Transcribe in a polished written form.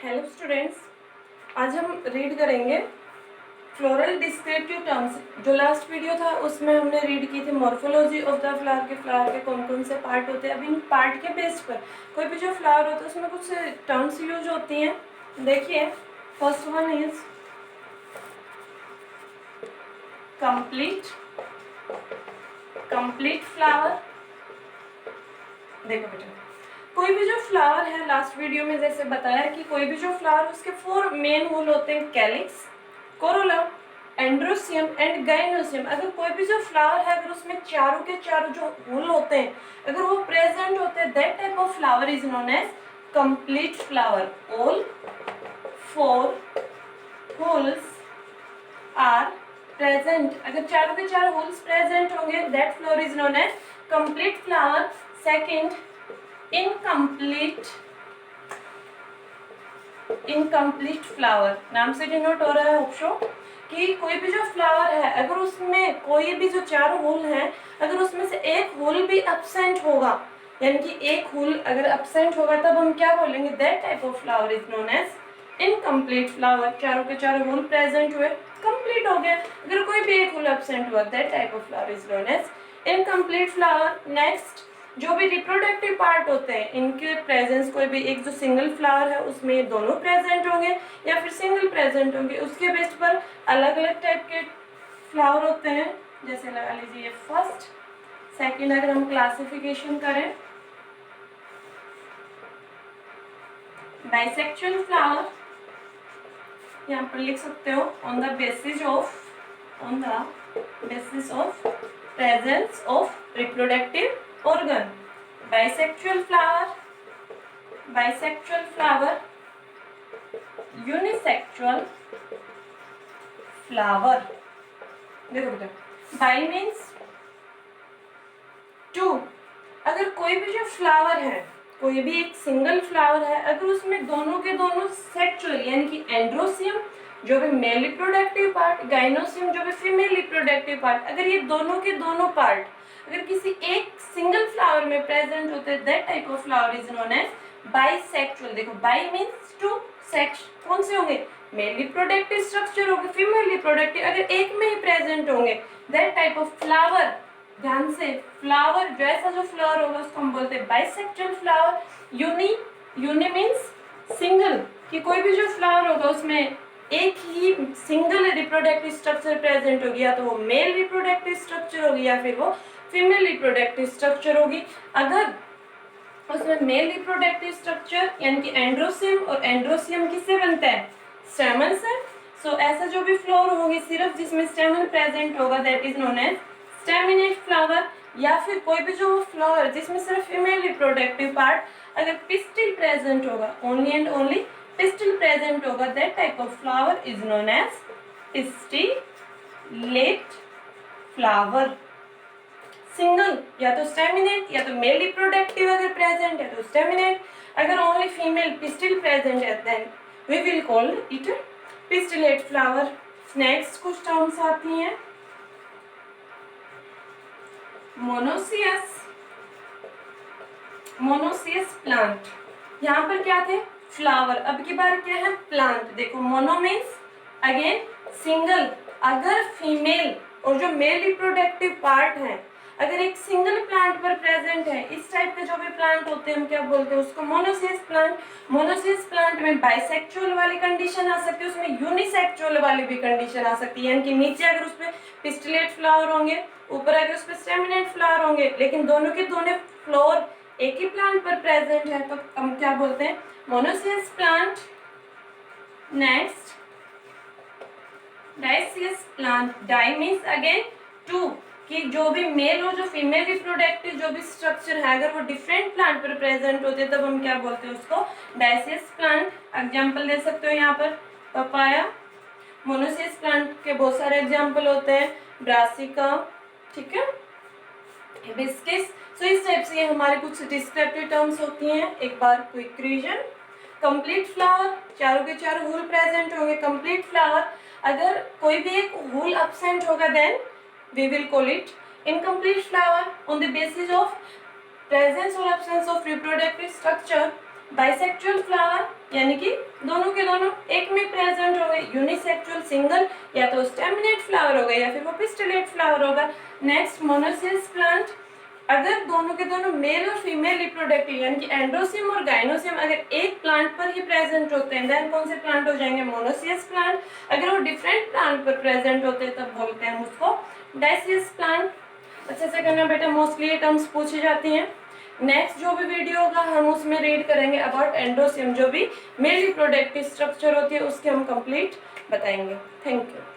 Hello students, आज हम read करेंगे फ्लोरल डिस्क्रिप्टिव टर्म्स। जो लास्ट वीडियो था उसमें हमने रीड की थी मॉर्फोलॉजी ऑफ द फ्लावर के कौन कौन से पार्ट होते हैं। अब इन पार्ट के बेस पर कोई भी जो फ्लावर होता है उसमें कुछ टर्म्स यूज होती हैं। देखिए, first one is complete flower. देखो बेटा, कोई भी जो फ्लावर है, लास्ट वीडियो में जैसे बताया कि कोई भी जो फ्लावर उसके 4 मेन होल होते हैं, calyx, Corolla, androecium and gynoecium. अगर कोई भी जो फ्लावर है, अगर उसमें चारों के चारों जो होल होते हैं अगर वो प्रेजेंट होते हैं, that type of flower is known as complete flower. All 4 whorls are present. अगर चारों के चारों होल्स प्रेजेंट होंगे, that flower is known as complete flower. Second, incomplete flower. नाम से डिनोट हो रहा है ऑप्शो कि कोई भी जो फ्लावर है, अगर उसमें कोई भी जो चारों होल है, अगर उसमें से एक होल भी एब्सेंट होगा, यानी कि एक होल अगर एब्सेंट होगा, तब हम क्या बोलेंगे, that type of flower is known as incomplete flower. चारों के चारों होल प्रेजेंट हुए, कंप्लीट हो गया। अगर कोई भी एक होल एब्सेंट हुआ, that type of flower is known as incomplete flower. Next, जो भी रिप्रोडक्टिव पार्ट होते हैं, इनके प्रेजेंस, कोई भी एक जो सिंगल फ्लावर है उसमें ये दोनों प्रेजेंट होंगे या फिर सिंगल प्रेजेंट होंगे, उसके बेस पर अलग अलग टाइप के फ्लावर होते हैं। जैसे लगा लीजिए फर्स्ट, सेकंड। अगर हम क्लासिफिकेशन करें, बाइसेक्सुअल फ्लावर यहाँ पर लिख सकते हो, on the basis of presence of reproductive organ. bisexual flower, unisexual flower। देखो बेटा, बाई मीन्स टू। अगर कोई भी जो फ्लावर है, कोई भी एक सिंगल फ्लावर है, अगर उसमें दोनों के दोनों सेक्सुअल, यानी कि एंड्रोसियम जो भी मेल रिप्रोडक्टिव पार्ट, गाइनोसियम जो भी फीमेल रिप्रोडक्टिव पार्ट, अगर ये दोनों के दोनों पार्ट अगर किसी एक सिंगल फ्लावर में प्रेजेंट होते हैं, that type of flower is known as bisexual. देखो, बाई मीन्स टू, सेक्स कौन से होंगे, मेल रिप्रोडक्टिव स्ट्रक्चर होंगे, फीमेल रिप्रोडक्टिव, अगर एक में ही प्रेजेंट होंगे, दैट टाइप ऑफ फ्लावर। ध्यान से, फ्लावर जैसा जो फ्लावर होगा उसको हम बोलते हैं bisexual flower. Uni means single, कि कोई भी जो फ्लावर होगा उसमें एक ही सिंगल रिप्रोडक्टिव स्ट्रक्चर प्रेजेंट होगी, या तो वो मेल रिप्रोडक्टिव स्ट्रक्चर होगी या फिर वो फीमेल रिप्रोडक्टिव स्ट्रक्चर होगी। अगर उसमें मेल रिप्रोडक्टिव स्ट्रक्चर यानी कि एंड्रोसियम, और एंड्रोसियम किससे बनता है, स्टेमन से। सो ऐसा जो भी फ्लावर होगी सिर्फ जिसमें स्टेमन प्रेजेंट होगा, that is known as staminate flower. या फिर कोई भी जो फ्लावर जिसमें सिर्फ फीमेल रिप्रोडक्टिव पार्ट, अगर पिस्टिल प्रेजेंट होगा, only and only pistil present होगा, that type of flower is known as pistillate flower. Single या तो स्टेमिनेट या तो मेल रिप्रोडक्टिव अगर प्रेजेंट है तो स्टेमिनेट, अगर ओनली फीमेल पिस्टिल प्रेजेंट है then we will call it pistillate flower. Next कुछ टर्म्स आती हैं, मोनोसियस प्लांट। यहाँ पर क्या थे, फ्लावर, अब की बार क्या है, प्लांट। देखो, मोनो मीन्स अगेन सिंगल, अगर फीमेल और जो मेल रिप्रोडक्टिव पार्ट है अगर एक सिंगल प्लांट पर प्रेजेंट है, इस टाइप के जो भी प्लांट होते हैं हम क्या बोलते हैं उसको, मोनोसियस प्लांट। मोनोसियस प्लांट में बाइसेक्सुअल वाली कंडीशन आ सकती है, उसमें यूनिसेक्सुअल वाली भी कंडीशन आ सकती है, यानी कि नीचे अगर उसमें पिस्टिलेट फ्लावर होंगे, ऊपर अगर उसमें स्टेमिनेट फ्लावर होंगे, लेकिन दोनों के दोनों फ्लोर एक ही प्लांट पर प्रेजेंट है, तो हम क्या बोलते हैं, monoecious plant. Next, dioecious plant. Di means again two, कि जो भी मेल और जो फीमेल रिप्रोडक्टिव जो भी स्ट्रक्चर है अगर वो डिफरेंट प्लांट पर प्रेजेंट होते हैं, तब हम क्या बोलते हैं उसको, डाइसियस प्लांट। एग्जांपल दे सकते हो यहाँ पर, पपाया। मोनोसियस प्लांट के बहुत सारे एग्जांपल होते हैं, ब्रासिका, ठीक है, हिबिस्कस। सो इस टाइप से हमारे कुछ डिस्क्रिप्टिव टर्म्स होती हैं। एक बार क्विक रिवीजन, कंप्लीट फ्लावर, चारों के चारों होल प्रेजेंट होंगे, कंप्लीट फ्लावर। अगर कोई भी एक होल एब्सेंट होगा, then we will call it incomplete flower on the basis of presence or absence of reproductive structure. Bisexual flower यानी कि दोनों के दोनों एक में प्रेजेंट हो गए। यूनिसेक्सुअल सिंगल या तो स्टेमिनेट फ्लावर होगा या फिर वो पिस्टिलेट फ्लावर होगा। नेक्स्ट मोनोसियस प्लांट, अगर दोनों के दोनों मेल और फीमेल रिप्रोडक्टिव यानी कि एंड्रोसियम और गाइनोसियम अगर एक प्लांट पर ही प्रेजेंट होते हैं देन कौन से प्लांट हो जाएंगे, मोनोसियस प्लांट। अगर वो डिफरेंट प्लांट पर प्रेजेंट होते हैं तब बोलते हैं उसको डाइसियस प्लांट। अच्छे से करना बेटा, मोस्टली ये टर्म्स पूछी जाती हैं। नेक्स्ट जो भी वीडियो होगा हम उसमें रीड करेंगे अबाउट एंड्रोसियम, जो भी मेल रिप्रोडक्टिव स्ट्रक्चर होती है उसके हम कंप्लीट बताएंगे। Thank you.